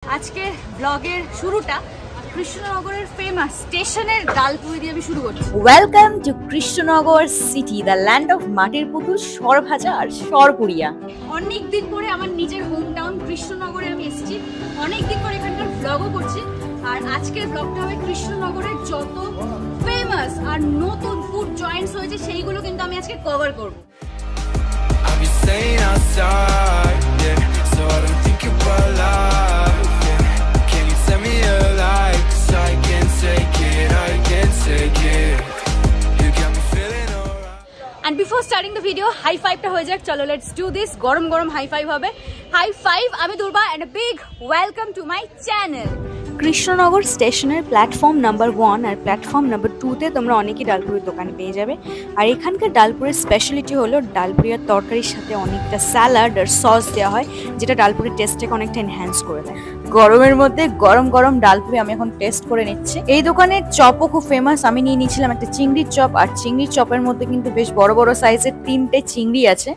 আজকে ব্লগের শুরুটা কৃষ্ণনগরের ফেমাস স্টেশনের ডালপুরি দিয়ে আমি শুরু করছি। Welcome to Krishnanagar city, the land of মাটির পুতুল, সরভাজা আর সরপুরিয়া। অনেকদিন পরে আমার নিজের হোম টাউন কৃষ্ণনগরে আমি এসেছি, অনেকদিন পরে এখানকার ব্লগও করছি। আর আজকের ব্লগটা হবে কৃষ্ণনগরের যত ফেমাস আর নতুন ফুড জয়েন্টস হয়েছে সেইগুলো কিন্তু আমি আজকে কভার করব। And before starting the video, high five টা হয়ে যাক। চলো let's do this। গরম গরম হাই ফাইভ হবে। হাই ফাইভ, আমি দুর্বা and a big welcome to my channel। Krishnanagar স্টেশনের প্ল্যাটফর্ম নাম্বার 1 আর প্ল্যাটফর্ম নাম্বার 2 তে তোমরা অনেকই ডালপুরির দোকান পেয়ে যাবে। আর এখানকার ডালপুরির স্পেশালিটি হলো ডালপুরির তরকারির সাথে অনেকটা স্যালাড আর সস দেওয়া হয়, যেটা ডালপুরির টেস্টটাকে অনেকটা এনহ্যান্স করে দেয়। গরমের মধ্যে গরম গরম ডালপুরি আমি এখন টেস্ট করে নিচ্ছি। এই দোকানের চপও খুব ফেমাস। আমি নিয়ে নিয়েছিলাম একটা চিংড়ির চপ, আর চিংড়ির চপের মধ্যে কিন্তু বেশ বড় বড় সাইজের 3টে চিংড়ি আছে।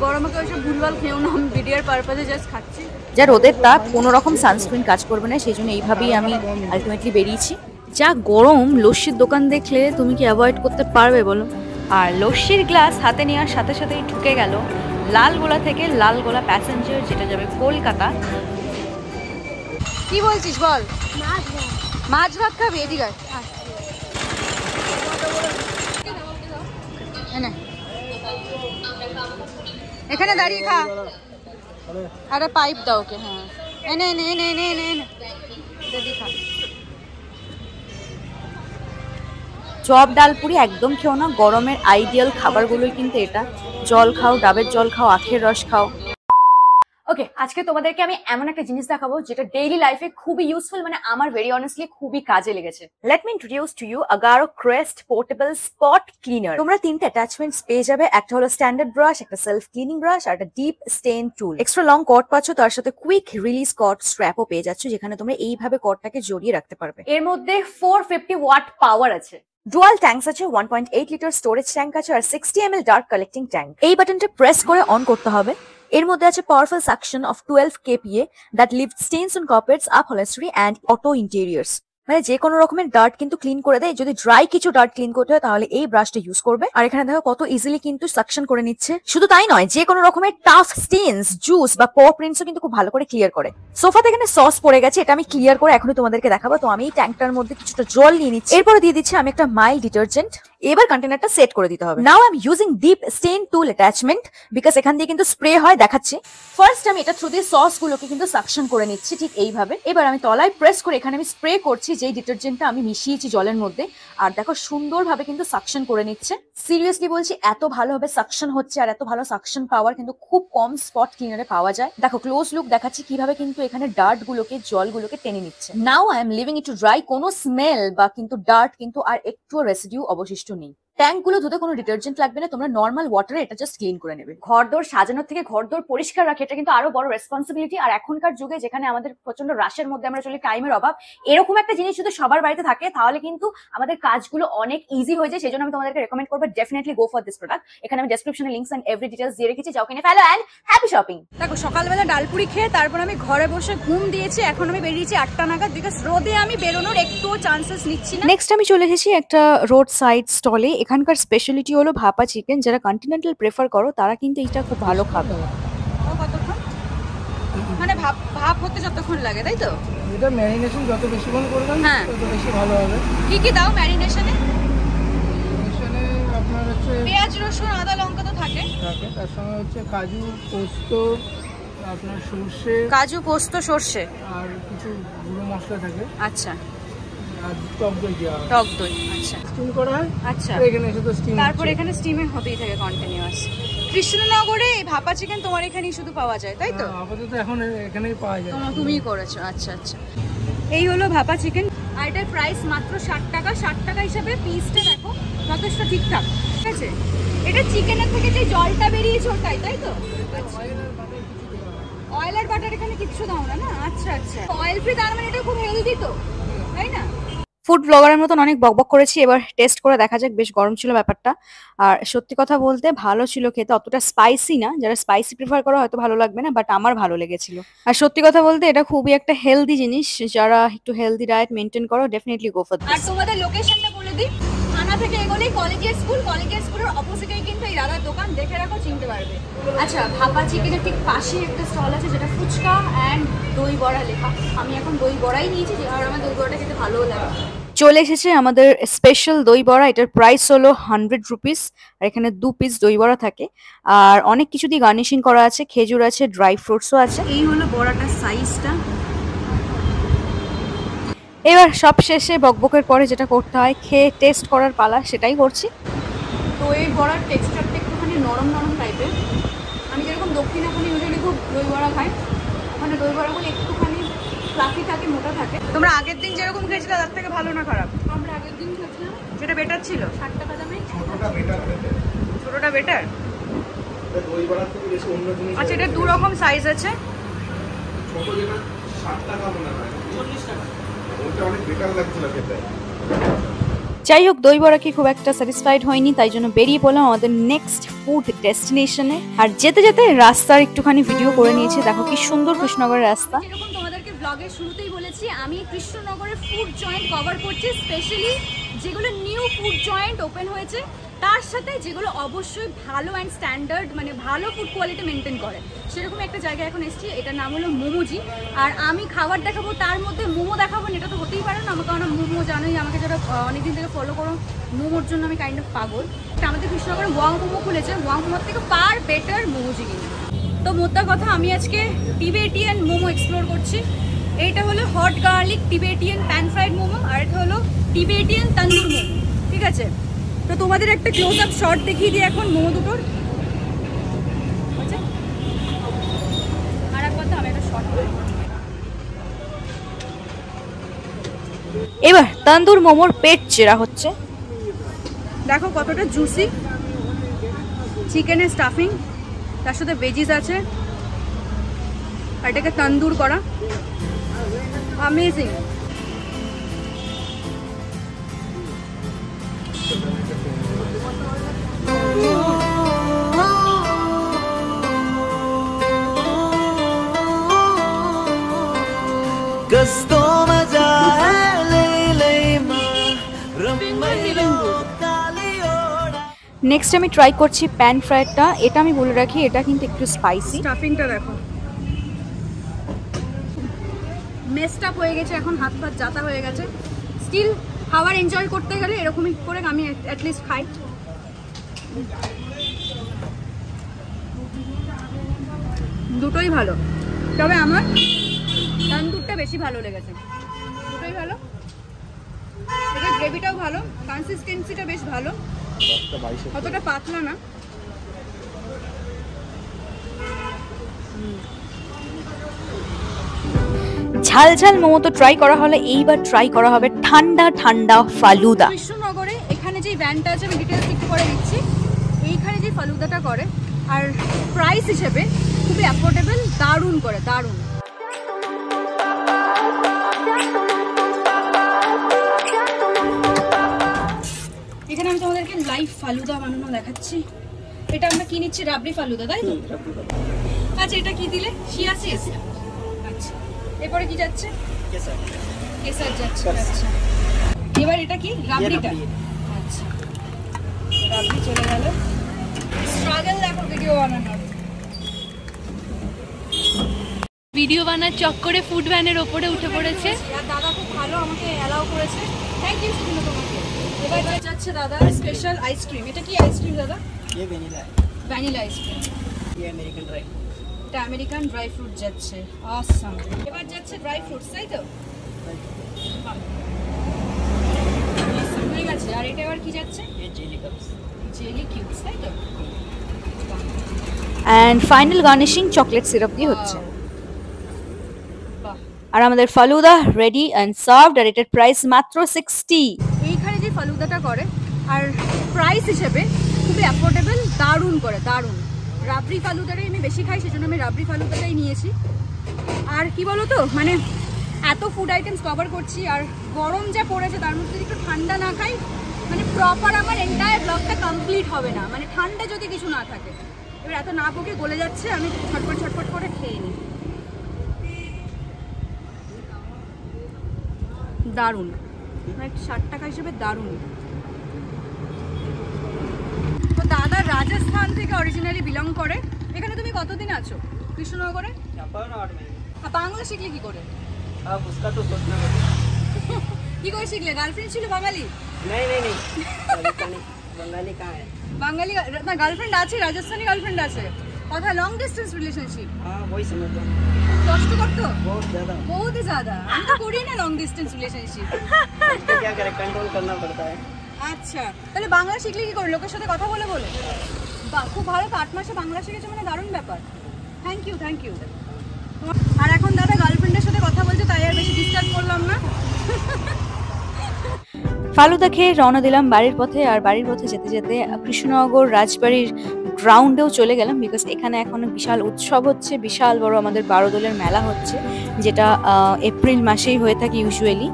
গরমে তো এসব ভুলভাল খেও না, আমি ভিডিওর পারপাসে জাস্ট খাচ্ছি। যা রোদের তাপ, কোনো রকম সানস্ক্রিন কাজ করবে না, সেই জন্য এইভাবেই আমি আলটিমেটলি বেরিয়েছি। যা গরম, লস্যির দোকান দেখলে তুমি কি অ্যাভয়েড করতে পারবে বলো? আর লস্যির গ্লাস হাতে নেওয়ার সাথে সাথেই ঢুকে গেল লালগোলা থেকে লালগোলা প্যাসেঞ্জার, যেটা যাবে কলকাতা। কি বলছিস বল? মাছ ভাত খাবি? এদিকে এখানে দাঁড়িয়ে খা। আরে পাইপ দাও ওকে। হ্যাঁ এনে এনে এনে এনে এনে এনে খা। চপ ডালপুরি একদম খেও না, গরমের আইডিয়াল খাবারগুলোই কিন্তু এটা। জল খাও, ডাবের জল খাও, আখের রস খাও। ওকে, আজকে তোমাদেরকে আমি এমন একটা জিনিস দেখাবো যেটা ডেইলি লাইফে খুবই ইউজফুল, মানে আমার ভেরি অনেস্টলি খুবই কাজে লেগেছে। Let me introduce to you Agaro crest portable spot cleaner. তোমরা 3টে অ্যাটাচমেন্টস পেয়ে যাবে। একটা হলো স্ট্যান্ডার্ড ব্রাশ, একটা সেলফ ক্লিনিং ব্রাশ, আর একটা deep stain tool. Extra long cord পাচ্ছ, তার সাথে কুইক রিলিজ কর্ড স্ট্র্যাপও পেয়ে যাচ্ছ, যেখানে তোমরা এইভাবে কর্ডটাকে জড়িয়ে রাখতে পারবে। এর মধ্যে 450 ওয়াট পাওয়ার আছে। ডুয়াল ট্যাঙ্কস আছে, 1.8 লিটার স্টোরেজ ট্যাঙ্ক আছে, আর 60 ml ডার্ক কালেক্টিং ট্যাঙ্ক। এই বাটনটা প্রেস করে অন করতে হবে। এর মধ্যে আছে powerful suction of 12 kPa that lift stains on carpets, upholstery and auto interiors. মানে যে কোনো রকমের ডার্ট কিন্তু ক্লিন করে দেয়। যদি ড্রাই কিছু ডার্ট ক্লিন করতে হয় তাহলে এই ব্রাশটা ইউজ করবে। আর এখানে দেখো কত ইজিলি কিন্তু সাকশন করে নিচ্ছে। শুধু তাই নয়, যে কোনো রকমের টাফ স্টেইনস, জুস বা পর প্রিন্টসও কিন্তু খুব ভালো করে ক্লিয়ার করে। সোফাতে এখানে সস পড়ে গেছে, এটা আমি ক্লিয়ার করে এখনই তোমাদেরকে দেখাবো। তো আমি এই ট্যাঙ্কটার মধ্যে কিছুটা জল নিয়ে নিচ্ছি, এরপরে দিয়ে দিচ্ছি আমি একটা মাইল্ড ডিটারজেন্ট। এবার কন্টেনারটা সেট করে দিতে হবে। Now I am using deep stain tool attachment because এখান দিয়ে কিন্তু স্প্রে হয়, দেখাচ্ছি। ফার্স্ট আমি এটা থ্রু দিয়ে সস গুলোকে কিন্তু সাকশন করে নিচ্ছি ঠিক এইভাবে। এবার আমি তলায় প্রেস করে এখানে আমি স্প্রে করছি যেই ডিটারজেন্টটা আমি মিশিয়েছি জলের মধ্যে। আর দেখো সুন্দরভাবে কিন্তু সাকশন করে নিচ্ছে। সিরিয়াসলি বলছি, এত ভালোভাবে সাকশন হচ্ছে আর এত ভালো সাকশন পাওয়ার কিন্তু খুব কম স্পট ক্লিনারে পাওয়া যায়। দেখো ক্লোজ লুক দেখাচ্ছি কিভাবে কিন্তু এখানে ডার্ট গুলোকে, জলগুলোকে টেনে নিচ্ছে। নাও I M living it to dry. কোনো স্মেল বা কিন্তু ডার্ট কিন্তু আর একটু রেসিডিউ অবশিষ্ট নেই। ট্যাঙ্কগুলো ধুতে কোনো ডিটারজেন্ট লাগবে না, তোমরা নর্মাল ওয়াটারে এটা জাস্ট ক্লিন করে নেবে। ঘরদোর সাজানোর থেকে ঘরদোর পরিষ্কার রাখা এটা কিন্তু আরো বড় রেসপন্সিবিলিটি। আর এখনকার যুগে যেখানে আমাদের প্রচন্ড রাশের মধ্যে আমরা চলি, টাইমের অভাব, এরকম একটা জিনিস যদি সবার বাড়িতে থাকে তাহলে কিন্তু আমাদের কাজগুলো অনেক ইজি হয়ে যায়। সেই জন্য আমি তোমাদেরকে রেকমেন্ড করবো definitely go for this product. এখানে আমি ডেসক্রিপশনে লিঙ্কস এন্ড এভরি ডিটেইলস দিয়ে রেখেছি, যাও কিনে ফেলো এন্ড হ্যাপি শপিং। দেখো সকালবেলা ডালপুরি খেয়ে তারপর আমি ঘরে বসে ঘুম দিয়েছি। এখন আমি বেরিয়েছি 8টা নাগাদ, বিকজ রোদে আমি বেরোনোর একটুও চান্সেস নিচ্ছি না। নেক্সট আমি চলে এসেছি একটা রোড সাইড স্টলে। এখানকার স্পেশালিটি হলো ভাপা চিকেন। যারা কন্টিনেন্টাল প্রেফার করো তারা কিন্তু এটা খুব ভালো খাবে। কতক্ষণ মানে ভাপ হতে যতক্ষণ লাগে, তাই তো? এটা ম্যারিনেশন যত বেশিক্ষণ করবেন তত বেশি ভালো হবে। কি কি দাও ম্যারিনেশনে? ম্যারিনেশনে আপনার হচ্ছে পেঁয়াজ, রসুন, আদা, লঙ্কা তো থাকে, তার সঙ্গে হচ্ছে কাজু, পোস্ত, আপনার সর্ষে, কাজু, পোস্ত, সর্ষে আর কিছু গুঁড়ো মশলা থাকে। আচ্ছা, আর টক দই দেওয়া হয়। টক দই, আচ্ছা। স্টিম করা হয়। আচ্ছা, এখানে শুধু স্টিম, তারপর এখানে স্টিমে হতেই থাকে কন্টিনিউয়াস। কৃষ্ণনগরে এই ভাপা চিকেন তোমার এখানেই শুধু পাওয়া যায়, তাই তো? আপাতত এখন এখানেই পাওয়া যায়। তুমিই করেছো, আচ্ছা আচ্ছা। এই হলো ভাপা চিকেন, আর এটার প্রাইস মাত্র 60 টাকা। 60 টাকা হিসাবে পিসটা দেখো যথেষ্ট ঠিকঠাক, ঠিক আছে? এটা চিকেনের থেকে যে জলটা বেরিয়েছে ওটাই, তাই তো? অয়েল আর বাটার এখানে কিচ্ছু দাও না, না? আচ্ছা আচ্ছা, অয়েল ফ্রি, তার মানে এটা খুব হেলদি তো, তাই না? ফুড ব্লগারের মতন অনেক বকবক করেছি, এবার টেস্ট করে দেখা যাক। বেশ গরম ছিল ব্যাপারটা, আর সত্যি কথা বলতে ভালো ছিল খেতে, অতটা স্পাইসি না। যারা স্পাইসি প্রিফার করো হয়তো ভালো লাগবে না, বাট আমার ভালো লেগেছিল। আর সত্যি কথা বলতে এটা খুবই একটা হেলদি জিনিস, যারা একটু হেলদি ডায়েট মেনটেন করো ডেফিনেটলি গো ফর দিস। আর তোমাদের লোকেশনটা বলে দিই, থানা থেকে এগোলেই কলেজের স্কুলের অপোজিটেই কিন্তু এই দাদার দোকান, দেখে রাখো, চিনতে পারবে। আচ্ছা, ভাপা চিকেনের ঠিক পাশে একটা স্টল আছে যেটা ফুচকা অ্যান্ড দই বড়া লেখা। আমি এখন দই বড়াই নিয়েছি, আর আমার দই বড়াটা খেতে ভালোও লাগে। চলে এসেছে আমাদের স্পেশাল দই বড়া। এটার প্রাইস হলো 100 রুপিস, আর এখানে 2 পিস দই বড়া থাকে, আর অনেক কিছু দিয়ে গার্নিশিং করা আছে, খেজুর আছে, ড্রাই ফ্রুটসও আছে। এই হলো বড়াটার সাইজটা। এবার সব শেষে বকবকের পরে যেটা করতে হয়, খেয়ে টেস্ট করার পালা, সেটাই করছি। দই বড়ার টেক্সচারটা একটুখানি নরম নরম টাইপের। আমি যেরকম দক্ষিণে ওখানে ইউজুয়ালি খুব দই বড়া খাই, ওখানে দই বড়াগুলো একটুখানি ফ্লাফি থাকে, মোটা থাকে। তোমরা আগের দিন যেরকম খেয়েছিলে তার থেকে ভালো না খারাপ? আমরা আগের দিন খেয়েছিলাম, যেটা বেটার ছিল। 60 টাকা দামে ছোটোটা বেটার। আচ্ছা, এটা 2 রকম সাইজ আছে। যাই হোক, দই বড়া কি খুব একটা স্যাটিসফাইড হয়নি, তাই জন্য বেরিয়ে পড়লাম আমাদের নেক্সট ফুড ডেস্টিনেশনে। আর যেতে যেতে রাস্তার একটুখানি ভিডিও করে নিয়েছি। দেখো কি সুন্দর কৃষ্ণনগরের রাস্তা। যেরকম তোমাদেরকে ব্লগের শুরুতেই বলেছি, আমি কৃষ্ণনগরের ফুড জয়েন্ট কভার করছি, স্পেশালি যেগুলো নিউ ফুড জয়েন্ট ওপেন হয়েছে, তার সাথে যেগুলো অবশ্যই ভালো অ্যান্ড স্ট্যান্ডার্ড, মানে ভালো ফুড কোয়ালিটি মেনটেন করে, সেরকম একটা জায়গায় এখন এসেছি। এটার নাম হলো মোমোজি। আর আমি খাবার দেখাবো, তার মধ্যে মোমো দেখাবো না, এটা তো হতেই পারে না। আমাকে কারণ মোমো জানোই, আমাকে যারা অনেকদিন থেকে ফলো করো, মোমোর জন্য আমি কাইন্ড অফ পাগল। আমাদের কৃষ্ণনগরে ওয়াং মোমো খুলেছে, ওয়াং মোমোর থেকে পার বেটার মোমোজি কিনে। তো মোদ্দা কথা, আমি আজকে টিবেটিয়ান মোমো এক্সপ্লোর করছি। এইটা হলো hot garlic Tibetan pan fried momo, আর এটা হলো টিবেটিয়ান তন্দুর মোমো, ঠিক আছে? তো তোমাদের একটা ক্লোজ আপ শট দেখিয়ে দিই এখন মোমো দুটোর। আর একবার তো আমি একটা শট করি। এবার তন্দুর মোমোর পেট চেরা হচ্ছে। দেখো কতটা জুসি, চিকেনের স্টাফিং, তার সাথে ভেজিস আছে, আর এটাকে তন্দুর করা, অ্যামেজিং। নেক্সট আমি ট্রাই করছি প্যান ফ্রাইডটা। এটা আমি বলে রাখি, এটা কিন্তু একটু স্পাইসি। স্টাফিংটা দেখো, মেসড আপ হয়ে গেছে, এখন হাত ফাত জাতা হয়ে গেছে। স্টিল খাবার এনজয় করতে গেলে এরকমই করে আমি অ্যাটলিস্ট খাই। দুটোই ভালো, তবে আমার তন্দুরটা বেশি ভালো লেগেছে। দুটোই ভালো, এটা গ্রেভিটাও ভালো, কনসিস্টেন্সিটা বেশ ভালো, অতটা পাতলা না। ঝাল ঝাল মোমো তো ট্রাই করা হলে, এইবার ট্রাই করা হবে ঠান্ডা ঠান্ডা ফালুদা। কৃষ্ণনগরে এখানে যে ভ্যানটা আছে, আমি ডিটেলস একটু করে দিচ্ছি। এইখানে যে ফালুদাটা করে, আর প্রাইস হিসেবে খুবই অ্যাফোর্ডেবল, দারুণ করে, দারুণ। এখানে আমি তোমাদেরকে লাইভ ফালুদা বানানো দেখাচ্ছি। এটা আমরা কি নিচ্ছি, রাবড়ি ফালুদা, তাই তো? আচ্ছা, এটা কি দিলে? শিয়া সিড। আচ্ছা, এরপরে কি যাচ্ছে? কেসার যাচ্ছে। আচ্ছা, এবার এটা কি? রাবড়িটা। আচ্ছা, রাবড়ি চলে গেল। স্ট্রাগল দেখো ভিডিও বানানোর। ভিডিও বানার চক্করে ফুড ভ্যানের ওপরে উঠে পড়েছে। আর দাদা খুব ভালো আমাকে অ্যালাউ করেছে, থ্যাংক ইউ সুন্দর তোমাকে। এবার যাচ্ছে দাদা স্পেশাল আইসক্রিম। এটা কি আইসক্রিম দাদা? ये वेनिला है, ভ্যানিলা আইসক্রিম। ये अमेरिकन ड्राई। এটা আমেরিকান ড্রাই ফ্রুট যাচ্ছে, অসাম। এবার যাচ্ছে ড্রাই ফ্রুটস, তাই তো? Awesome, হয়ে গেছে। আর এটা এবার কি যাচ্ছে? ये जेली कप्स। জেলি কিউবস, তাই তো? And final garnishing chocolate syrup দিয়ে হচ্ছে। বাহ, আর আমাদের ফালুদা রেডি অ্যান্ড সার্ভড, আর এটার প্রাইস মাত্র 60। এইখানে যে ফালুদাটা করে, আর প্রাইস হিসেবে খুবই অ্যাফোর্ডেবল, দারুণ করে, দারুণ। রাবড়ি ফালুদাটাই আমি বেশি খাই, সেজন্য আমি রাবড়ি ফালুদাটাই নিয়েছি। আর কি বলো তো, মানে এত ফুড আইটেমস কভার করছি আর গরম যা পড়েছে তার মধ্যে যদি একটু ঠান্ডা না খাই মানে প্রপার আমার এন্টায়ার ব্লগটা কমপ্লিট হবে না, মানে ঠান্ডা যদি কিছু না থাকে। এবার এত না পোকে গলে যাচ্ছে, আমি ছটপট ছটপট করে খেয়ে নিই। দারুণ, মানে 60 টাকা হিসেবে দারুণ। তো দাদা রাজস্থান থেকে অরিজিনালি বিলং করে। এখানে তুমি কতদিন আছো কৃষ্ণনগরে? বাংলা শিখলে কি করে? কি করে শিখলে? গার্লফ্রেন্ড ছিল বাঙালি? বাঙালি না, গার্লফ্রেন্ড আছে, রাজস্থানী গার্লফ্রেন্ড আছে। কথা লং ডিস্টেন্স রিলেশনশিপ? কষ্ট করতো বহুত ज़्यादा। আমি তো করি না লং ডিস্টেন্স রিলেশনশিপ। আচ্ছা, তাহলে বাংলা শিখলে কি করে? লোকের সাথে কথা বলে বলে? বাহ, খুব ভালো তো, 8 মাসে বাংলা শিখেছো মানে দারুণ ব্যাপার। Thank you, thank you. আর এখন দাদা গার্লফ্রেন্ডের সাথে কথা বলছে, তাই আর বেশি ডিস্টার্ব করলাম না। ফালুদা খেয়ে রওনা দিলাম বাড়ির পথে। আর বাড়ির পথে যেতে যেতে কৃষ্ণনগর রাজবাড়ির গ্রাউন্ডেও চলে গেলাম, বিকজ এখানে এখন বিশাল উৎসব হচ্ছে, বিশাল বড় আমাদের বারোদলের মেলা হচ্ছে, যেটা এপ্রিল মাসেই হয়ে থাকে ইউজুয়ালি।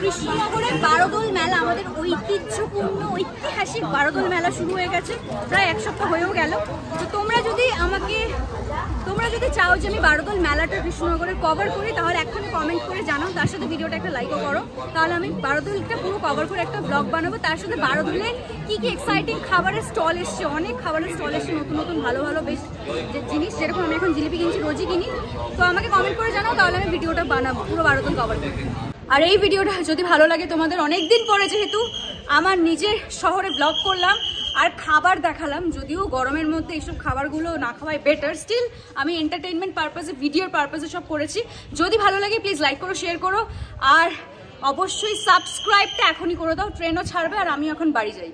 কৃষ্ণনগরের বারোদল মেলা, আমাদের ঐতিহ্যপূর্ণ ঐতিহাসিক বারোদল মেলা শুরু হয়ে গেছে, প্রায় 1 সপ্তাহ হয়েও গেল। তো তোমরা যদি চাও যে আমি বারোদল মেলাটা কৃষ্ণনগরে কভার করি, তাহলে এখনই কমেন্ট করে জানাও, তার সাথে ভিডিওটা একটা লাইকও করো, তাহলে আমি বারোদলটা পুরো কভার করে একটা ব্লগ বানাবো। তার সাথে বারোদলে কি কি এক্সাইটিং খাবারের স্টল এসছে, অনেক খাবারের স্টল এসছে, নতুন নতুন ভালো ভালো বেশ জিনিস, যেরকম আমি এখন জিলিপি কিনছি, রোজই কিনি। তো আমাকে কমেন্ট করে জানাও, তাহলে আমি ভিডিওটা বানাবো, পুরো বারোদল কভার করবো। আর এই ভিডিওটা যদি ভালো লাগে তোমাদের, অনেকদিন পরে যেহেতু আমার নিজের শহরে ব্লগ করলাম আর খাবার দেখালাম, যদিও গরমের মধ্যে এইসব খাবারগুলো না খাওয়াই বেটার, স্টিল আমি এন্টারটেনমেন্ট পারপাসে, ভিডিওর পারপাসে সব করেছি। যদি ভালো লাগে প্লিজ লাইক করো, শেয়ার করো, আর অবশ্যই সাবস্ক্রাইবটা এখনই করে দাও। ট্রেনও ছাড়বে আর আমি এখন বাড়ি যাই।